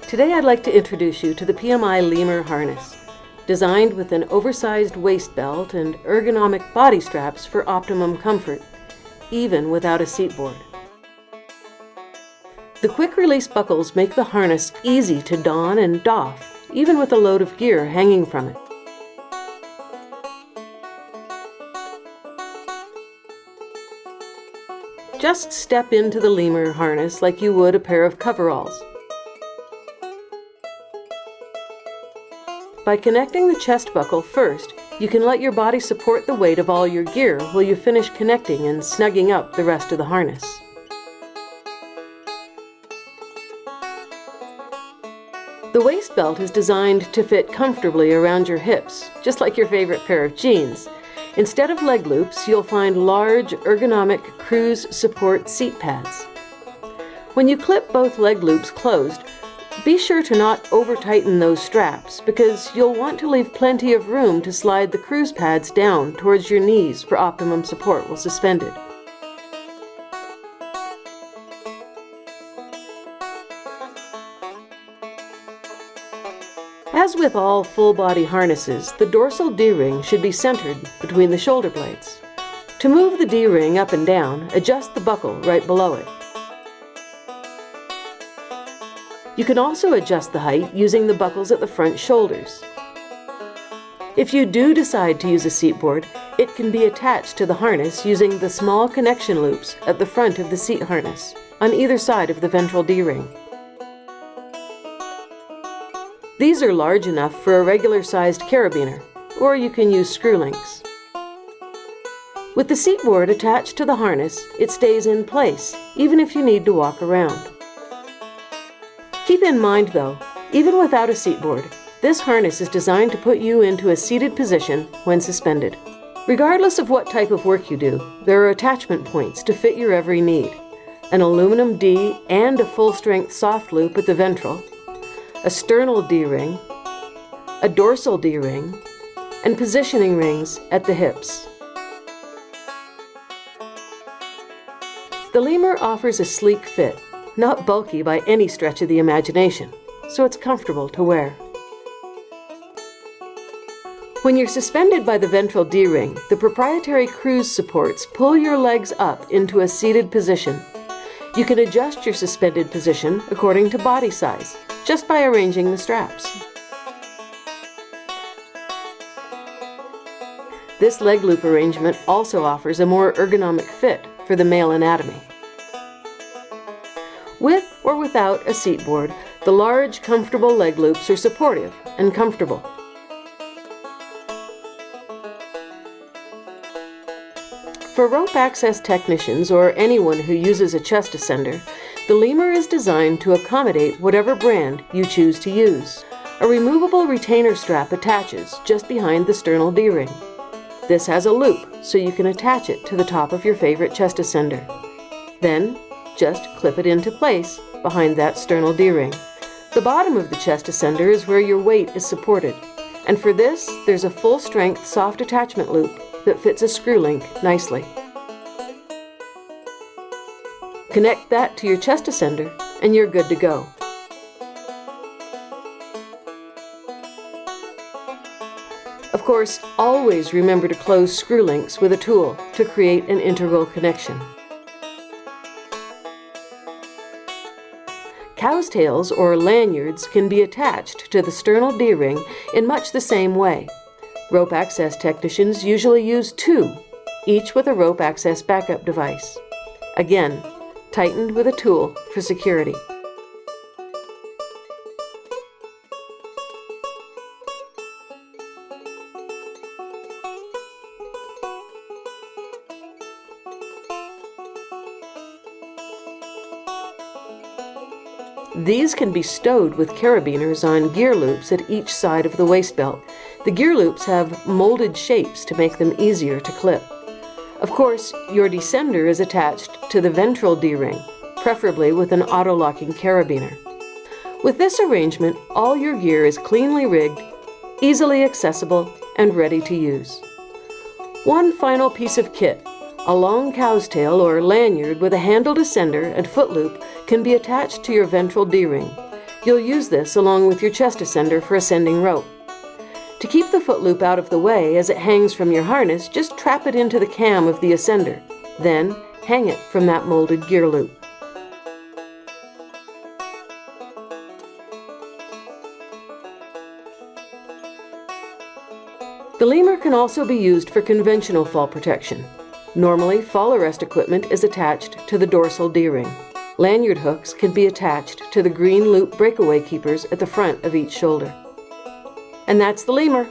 Today I'd like to introduce you to the PMI Lemur harness, designed with an oversized waist belt and ergonomic body straps for optimum comfort, even without a seat board. The quick release buckles make the harness easy to don and doff, even with a load of gear hanging from it. Just step into the Lemur harness like you would a pair of coveralls. By connecting the chest buckle first, you can let your body support the weight of all your gear while you finish connecting and snugging up the rest of the harness. The waist belt is designed to fit comfortably around your hips, just like your favorite pair of jeans. Instead of leg loops, you'll find large, ergonomic cruise support seat pads. When you clip both leg loops closed, be sure to not over-tighten those straps because you'll want to leave plenty of room to slide the cruise pads down towards your knees for optimum support while suspended. As with all full-body harnesses, the dorsal D-ring should be centered between the shoulder blades. To move the D-ring up and down, adjust the buckle right below it. You can also adjust the height using the buckles at the front shoulders. If you do decide to use a seat board, it can be attached to the harness using the small connection loops at the front of the seat harness, on either side of the ventral D-ring. These are large enough for a regular-sized carabiner, or you can use screw links. With the seat board attached to the harness, it stays in place, even if you need to walk around. Keep in mind though, even without a seat board, this harness is designed to put you into a seated position when suspended. Regardless of what type of work you do, there are attachment points to fit your every need. An aluminum D and a full-strength soft loop at the ventral, a sternal D-ring, a dorsal D-ring, and positioning rings at the hips. The Lemur offers a sleek fit, not bulky by any stretch of the imagination, so it's comfortable to wear. When you're suspended by the ventral D-ring, the proprietary cruise supports pull your legs up into a seated position. You can adjust your suspended position according to body size, just by arranging the straps. This leg loop arrangement also offers a more ergonomic fit for the male anatomy. With or without a seat board, the large, comfortable leg loops are supportive and comfortable. For rope access technicians or anyone who uses a chest ascender, the Lemur is designed to accommodate whatever brand you choose to use. A removable retainer strap attaches just behind the sternal D-ring. This has a loop, so you can attach it to the top of your favorite chest ascender. Then, just clip it into place behind that sternal D-ring. The bottom of the chest ascender is where your weight is supported, and for this, there's a full-strength soft attachment loop that fits a screw link nicely. Connect that to your chest ascender, and you're good to go. Of course, always remember to close screw links with a tool to create an integral connection. Cow's tails or lanyards can be attached to the sternal D-ring in much the same way. Rope access technicians usually use two, each with a rope access backup device. Again, tightened with a tool for security. These can be stowed with carabiners on gear loops at each side of the waist belt. The gear loops have molded shapes to make them easier to clip. Of course, your descender is attached to the ventral D-ring, preferably with an auto-locking carabiner. With this arrangement, all your gear is cleanly rigged, easily accessible, and ready to use. One final piece of kit, a long cow's tail or lanyard with a handle descender and foot loop, can be attached to your ventral D-ring. You'll use this along with your chest ascender for ascending rope. To keep the foot loop out of the way as it hangs from your harness, just trap it into the cam of the ascender. Then, hang it from that molded gear loop. The Lemur can also be used for conventional fall protection. Normally, fall arrest equipment is attached to the dorsal D-ring. Lanyard hooks can be attached to the green loop breakaway keepers at the front of each shoulder. And that's the Lemur.